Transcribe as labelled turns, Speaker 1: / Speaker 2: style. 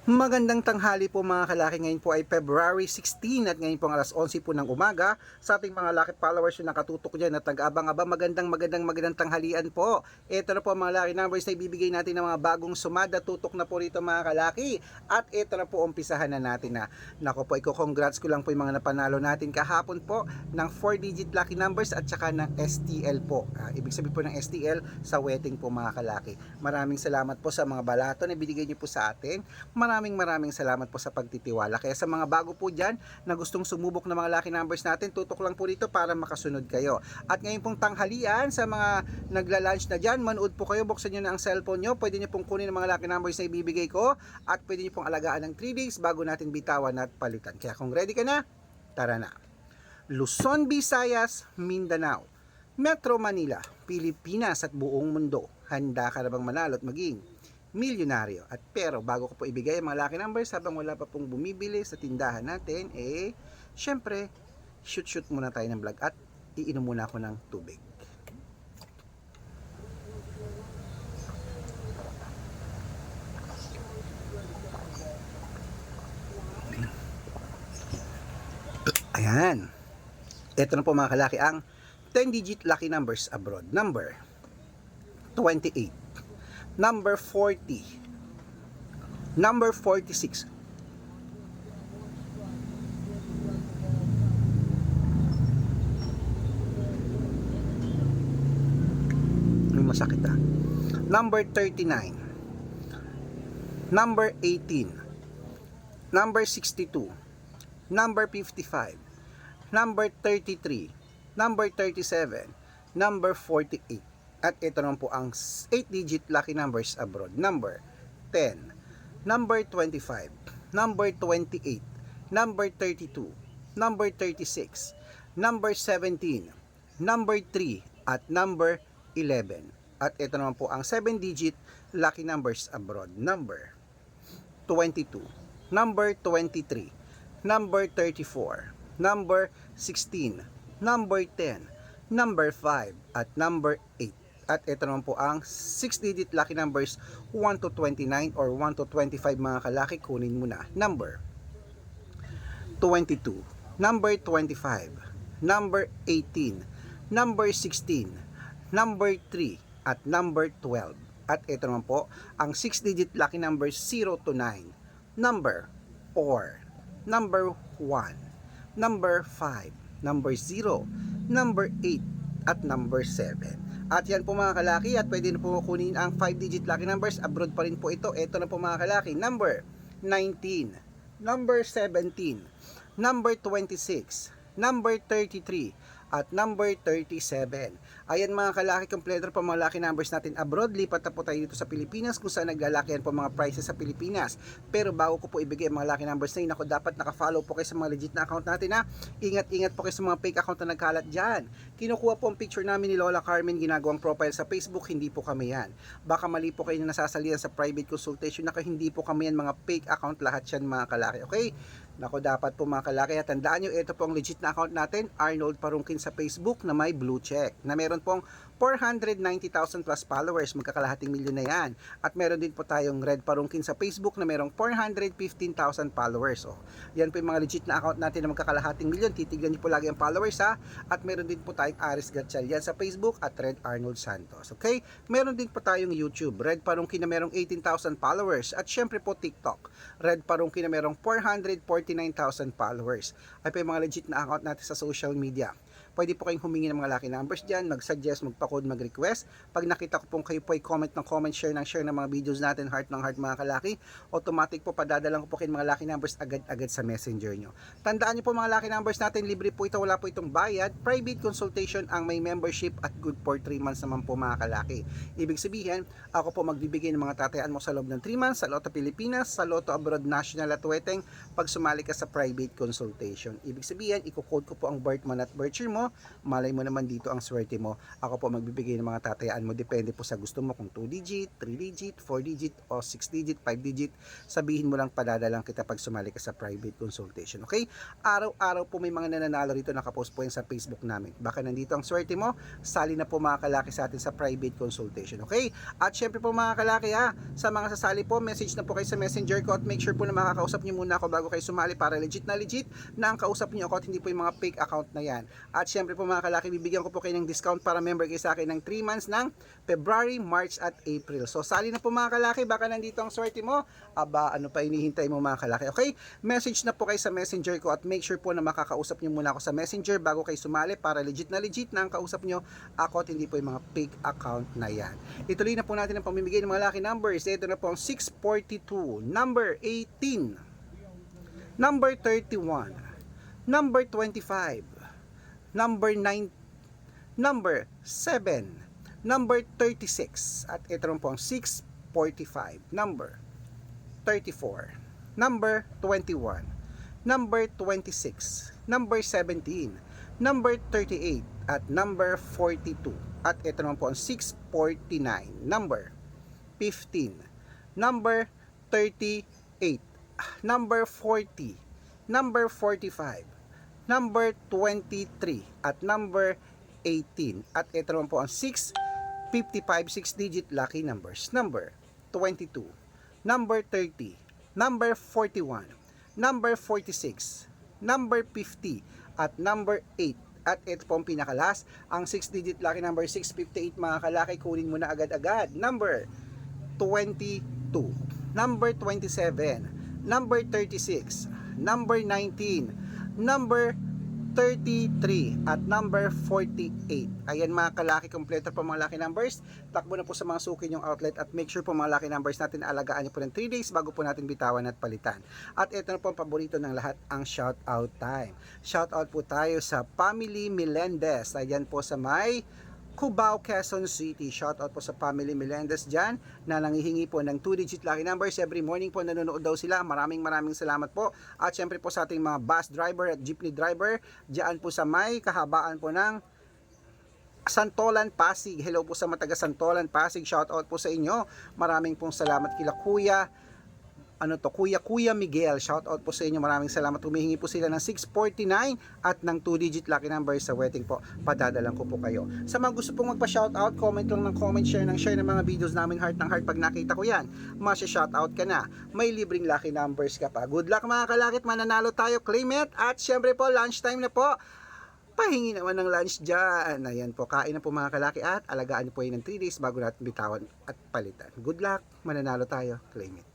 Speaker 1: Magandang tanghali po mga kalaki. Ngayon po ay February 16 at ngayon po ang alas 11 po ng umaga. Sa ating mga laki followers yung nakatutok dyan at nag-abang-abang magandang tanghalian po. Ito na po mga laki numbers na ibibigay natin ng mga bagong sumada. Tutok na po rito mga kalaki. At ito na po umpisahan na natin na. Nako po, congrats ko lang po yung mga napanalo natin kahapon po ng 4-digit lucky numbers at saka ng STL po. Ibig sabihin po ng STL sa wedding po mga kalaki. Maraming salamat po sa mga balato na binigay niyo po sa atin. Maraming salamat po sa pagtitiwala. Kaya sa mga bago po dyan na gustong sumubok ng mga lucky numbers natin, tutok lang po dito para makasunod kayo. At ngayon pong tanghalian sa mga nagla-lunch na dyan, manood po kayo, buksan nyo na ang cellphone nyo, pwede nyo pong kunin ang mga lucky numbers na ibibigay ko at pwede nyo pong alagaan ng 3 days bago natin bitawan at palitan. Kaya kung ready ka na, tara na. Luzon, Visayas, Mindanao, Metro Manila, Pilipinas at buong mundo. Handa ka na bang manalo at maging milyonaryo? At pero bago ko po ibigay ang mga lucky numbers habang wala pa pong bumibili sa tindahan natin, syempre shoot muna tayo ng vlog at iinom muna ako ng tubig. Ayan, ito na po mga kalaki ang 10-digit lucky numbers abroad. Number 28, number 40, number 46, may masakit number 39, number 18, number 62, number 55, number 33, number 37, number 48. At ito naman po ang 8-digit lucky numbers abroad. Number 10, number 25, number 28, number 32, number 36, number 17, number 3, at number 11. At ito naman po ang 7-digit lucky numbers abroad. Number 22, number 23, number 34, number 16, number 10, number 5, at number 8. At ito naman po ang 6-digit lucky numbers 1 to 29 or 1 to 25 mga kalaki. Kunin mo na. Number 22, number 25, number 18, number 16, number 3, at number 12. At ito naman po ang 6-digit lucky numbers 0 to 9. Number 4, number 1, number 5, number 0, number 8, at number 7. At yan po mga kalaki, at pwede na po kunin ang 5-digit lucky numbers. Abroad pa rin po ito. Ito na po mga kalaki. Number 19, number 17, number 26, number 33, at number 37. Ayan mga kalaki, kompleto po mga lucky numbers natin abroad. Lipat na po tayo dito sa Pilipinas kung saan naglalakihan po mga prices sa Pilipinas. Pero bago ko po ibigay ang mga lucky numbers na yun, ako dapat nakafollow po kayo sa mga legit na account natin ha. Ingat po kayo sa mga fake account na nagkalat dyan. Kinukuha po ang picture namin ni Lola Carmen, ginagawang profile sa Facebook, hindi po kami yan. Baka mali po kayo na nasasalihan sa private consultation, na hindi po kami yan, mga fake account lahat yan mga kalaki, okay? Nako, dapat po mga kalaki, tandaan nyo, ito po ang legit na account natin, Arnold Parungkin sa Facebook na may blue check, na meron pong 490,000 plus followers, magkakalahating milyon na yan. At meron din po tayong Red Parungkin sa Facebook na merong 415,000 followers. Yan po yung mga legit na account natin na magkakalahating milyon. Titignan nyo po lagi ang followers ha. At meron din po tayong Aris Gatchalian sa Facebook at Red Arnold Santos. Okay? Meron din po tayong YouTube, Red Parungkin na merong 18,000 followers. At syempre po TikTok, Red Parungkin na merong 449,000 followers. Ay po yung mga legit na account natin sa social media. Pwede po kayong humingi ng mga lucky numbers dyan, mag-suggest, magpa-code, mag-request. Pag nakita ko pong kayo po ay comment ng comment, share ng mga videos natin, heart ng heart mga kalaki, automatic po padadalang ko po kayo mga lucky numbers agad-agad sa messenger nyo. Tandaan nyo po mga lucky numbers natin, libre po ito, wala po itong bayad. Private consultation ang may membership at good for 3 months naman po mga kalaki. Ibig sabihin, ako po magbibigay ng mga tatayaan mo sa loob ng 3 months sa Lotto Pilipinas, sa Lotto Abroad National at Weteng pag sumali ka sa private consultation. Ibig sabihin, i-code ko po ang birth month at birth year mo nyo, malay mo naman dito ang swerte mo. Ako po magbibigay ng mga tatayaan mo, depende po sa gusto mo, kung 2 digit, 3 digit, 4 digit, o 6 digit, 5 digit, sabihin mo lang, padadalang kita pag sumali ka sa private consultation, okay? Araw-araw po may mga nananalo rito, nakapost po yan sa Facebook namin. Baka nandito ang swerte mo, sali na po mga kalaki sa atin sa private consultation, okay? At syempre po mga kalaki sa mga sasali po, message na po kayo sa messenger ko at make sure po na makakausap nyo muna ako bago kayo sumali para legit na ang kausap nyo ako at hindi po yung mga fake account na yan. At syempre po mga kalaki, bibigyan ko po kayo ng discount para member kayo sa akin ng 3 months ng February, March at April. So sali na po mga kalaki, baka nandito ang swerte mo. Aba, ano pa hinihintay mo mga kalaki, okay? Message na po kayo sa messenger ko at make sure po na makakausap nyo muna ako sa messenger bago kayo sumali para legit na ang kausap nyo ako at hindi po yung mga fake account na yan. Ituloy na po natin ang pamimigay ng mga lucky numbers. Ito na po ang 642, number 18, number 31, number 25, number 9, number 7, number 36, at ito rin po ang 645, number 34, number 21, number 26, number 17, number 38, at number 42. At ito naman po ang 649, number 15, number 38, number 40, number 45, number 23, at number 18. At ito naman po ang 655, 6-digit lucky numbers, number 22, number 30, number 41, number 46, number 50, at number 8. At ito po ang pinakalas, ang 6-digit lucky number 658 mga kalaki, kunin mo na agad-agad. Number 22, number 27, number 36, number 19, number 33, at number 48. Ayan mga kalaki, kompleto po mga lucky numbers. Takbo na po sa mga suki yung outlet at make sure po mga lucky numbers natin, alagaan nyo po ng 3 days bago po natin bitawan at palitan. At ito na po ang paborito ng lahat, ang shout out time. Shout out po tayo sa Family Melendez. Ayan po sa may Cubao, Quezon City. Shoutout po sa Family Melendez dyan na nangihingi po ng 2-digit lucky numbers. Every morning po nanonood daw sila. Maraming salamat po. At syempre po sa ating mga bus driver at jeepney driver dyan po sa may kahabaan po ng Santolan, Pasig. Hello po sa mga taga Santolan, Pasig. Shoutout po sa inyo. Maraming pong salamat kila Kuya Miguel. Shoutout po sa inyo. Maraming salamat. Humihingi po sila ng 649 at ng 2-digit lucky number sa wedding po. Padadalang ko po kayo. Sa mga gusto pong magpa-shoutout, comment lang ng comment, share ng mga videos namin, heart ng heart. Pag nakita ko yan, masya-shoutout ka na. May libreng lucky numbers ka pa. Good luck mga kalakit, mananalo tayo, claim it. At syempre po, lunchtime na po. Pahingi naman ng lunch dyan. Ayan po, kain na po mga kalaki at alagaan niyo po yun ng 3 days bago natin bitawan at palitan. Good luck, mananalo tayo, claim it.